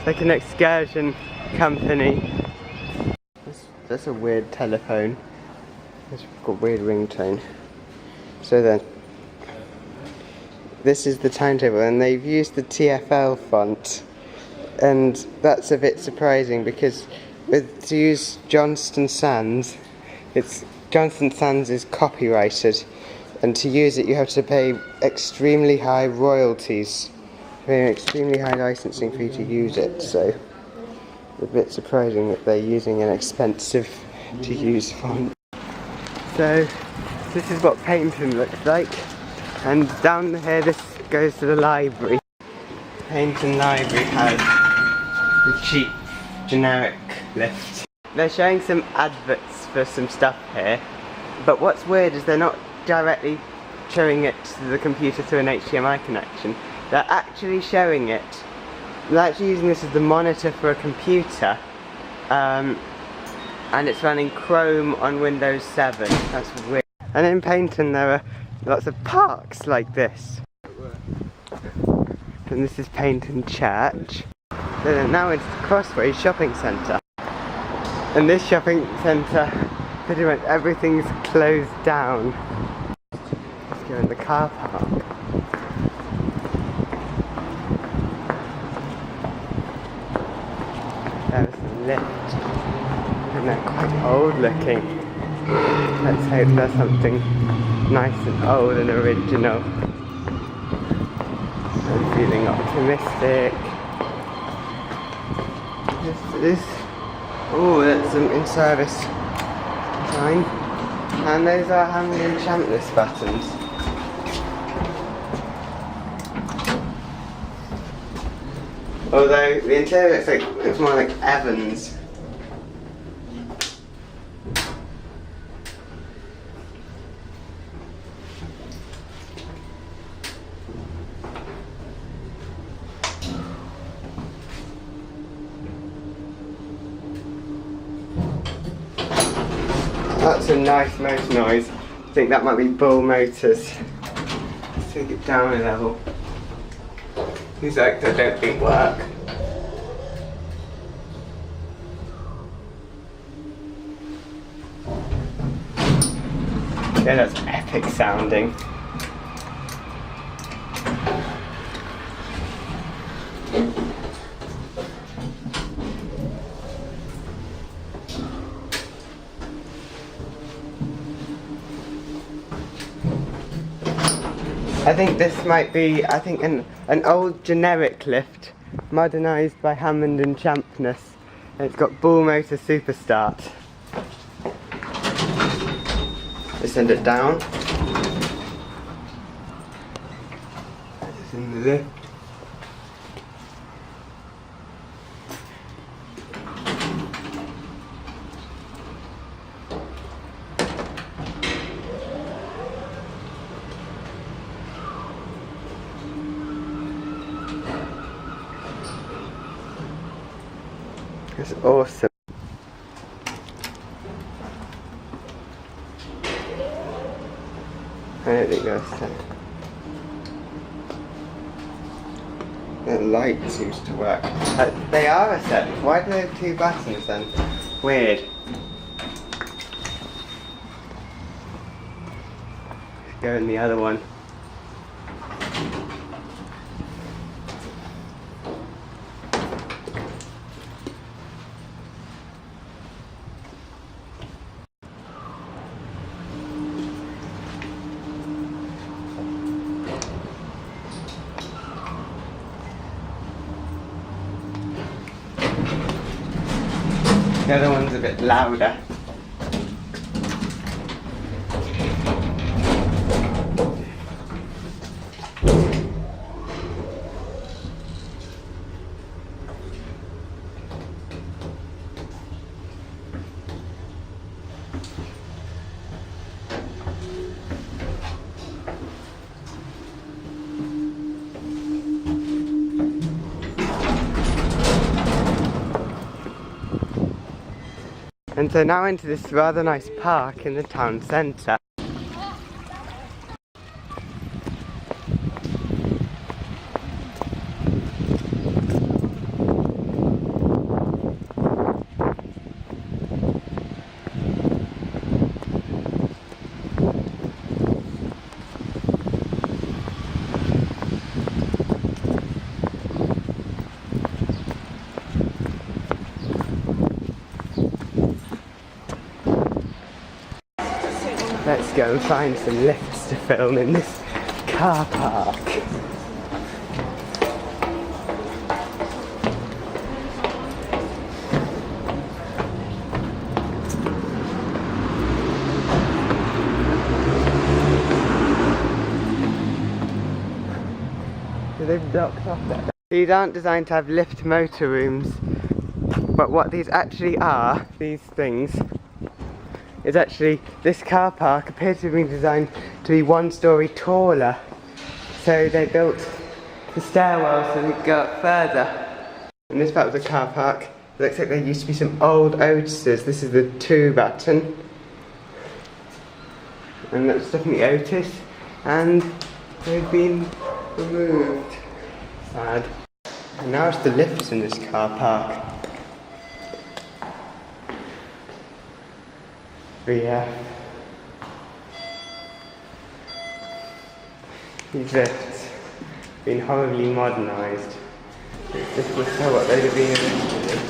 It's like an excursion company. That's a weird telephone. It's got a weird ringtone. So then, this is the timetable, and they've used the TFL font, and that's a bit surprising because to use Johnston Sands, Johnston Sands is copyrighted, and to use it you have to pay extremely high royalties, pay an extremely high licensing fee to use it. So it's a bit surprising that they're using an expensive to use font. So this is what Paignton looks like, and down here this goes to the library. Paignton Library has the cheap generic lift. They're showing some adverts for some stuff here, but what's weird is they're not directly showing it to the computer through an HDMI connection. They're actually showing it, they're actually using this as the monitor for a computer, and it's running Chrome on Windows 7. That's weird. And in Paignton there are lots of parks like this. And this is Paignton Church. So now it's the Crossways shopping centre. And this shopping centre, pretty much everything's closed down. Let's go in the car park. There's the lift. And they're quite old looking. Let's hope there's something nice and old and original. I'm feeling optimistic. Oh, that's some in-service sign. And those are hand enchantless buttons. Although the interior looks more like Evans. That's a nice motor noise. I think that might be Bull Motors. Let's take it down a level. These acts I don't think work. Yeah, that's epic sounding. I think this might be, an old generic lift, modernised by Hammond and Champness, and it's got Bull Motor Super Start. We send it down. It's in the lift. It's awesome. I don't think that's set. The light seems to work. They are a set. Why do they have two buttons then? Weird. Let's go in the other one. The other one's a bit louder. And so now into this rather nice park in the town centre. Let's go and find some lifts to film in this car park. So they've docked off there. These aren't designed to have lift motor rooms, but what these actually are, these things, is actually, this car park appears to have been designed to be 1 story taller. So they built the stairwell so we could go up further. And this part of the car park, it looks like there used to be some old Otises. This is the 2 button. And that's definitely Otis. And they've been removed. Sad. And now it's the lifts in this car park. But yeah, these lifts have been horribly modernised. It's difficult to tell what they'd have been originally.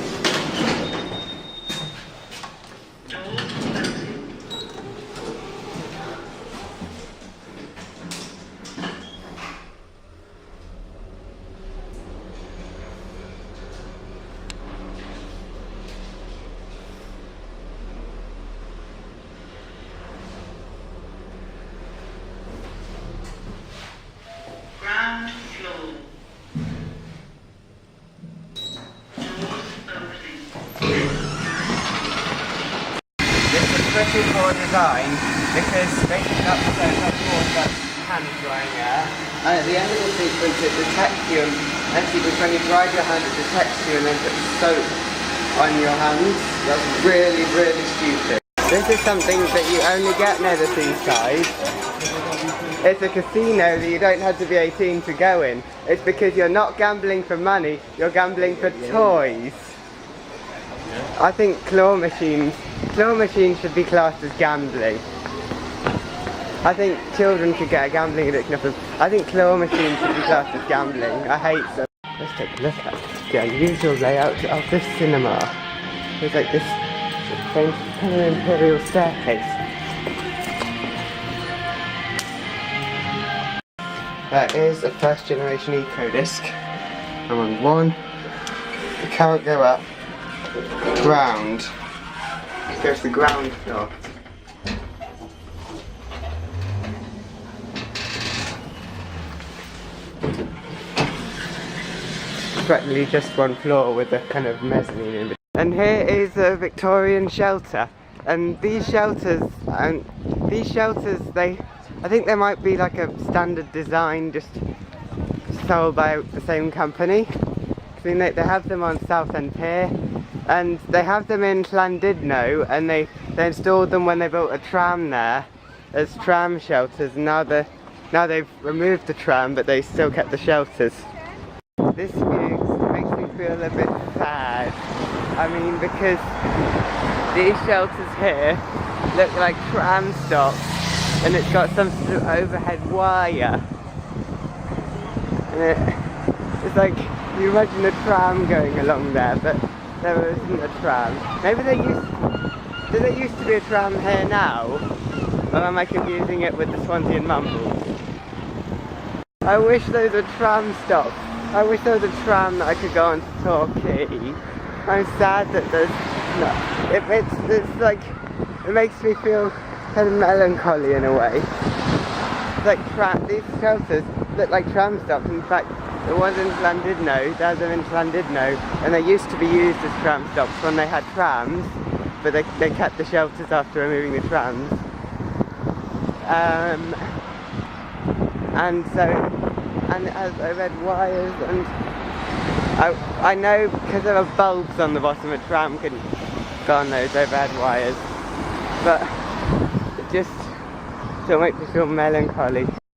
Especially for design, because basically upstairs has more that hand drying air, and at the end of the sequence it detects you, and because when you dry your hand it detects you and then puts soap on your hands. That's really, really stupid. This is something that you only get near the seaside. It's a casino that you don't have to be 18 to go in. It's because you're not gambling for money, you're gambling for toys. I think claw machines should be classed as gambling. I think children should get a gambling addiction off them. I think claw machines should be classed as gambling. I hate them. Let's take a look at the unusual layout of this cinema. There's like this strange kind of imperial staircase. That is a first generation eco disc. I'm on 1. You can't go up. Ground. There's the ground floor. Practically just 1 floor with a kind of mezzanine in between. And here is a Victorian shelter. And these shelters, I think they might be like a standard design, just sold by the same company. I mean, they have them on Southend Pier, and they have them in Llandudno, and they installed them when they built a tram there as tram shelters, and now they've removed the tram, but they still kept the shelters. This view makes me feel a bit sad. I mean, because these shelters here look like tram stops, and it's got some sort of overhead wire, and it's like, you imagine a tram going along there, but there isn't a tram. Maybe there used to be a tram here now? Or am I confusing it with the Swansea and Mumbles? I wish there was a tram stop. I wish there was a tram that I could go on to Torquay. I'm sad that there's not. It's like, it makes me feel kind of melancholy in a way. It's like these shelters look like tram stops. In fact, the ones in Llandudno, there's them in Llandudno, and they used to be used as tram stops when they had trams, but they kept the shelters after removing the trams. And it has overhead wires, and I know because there are bulbs on the bottom, a tram can go on those overhead wires, but it just still makes me feel melancholy.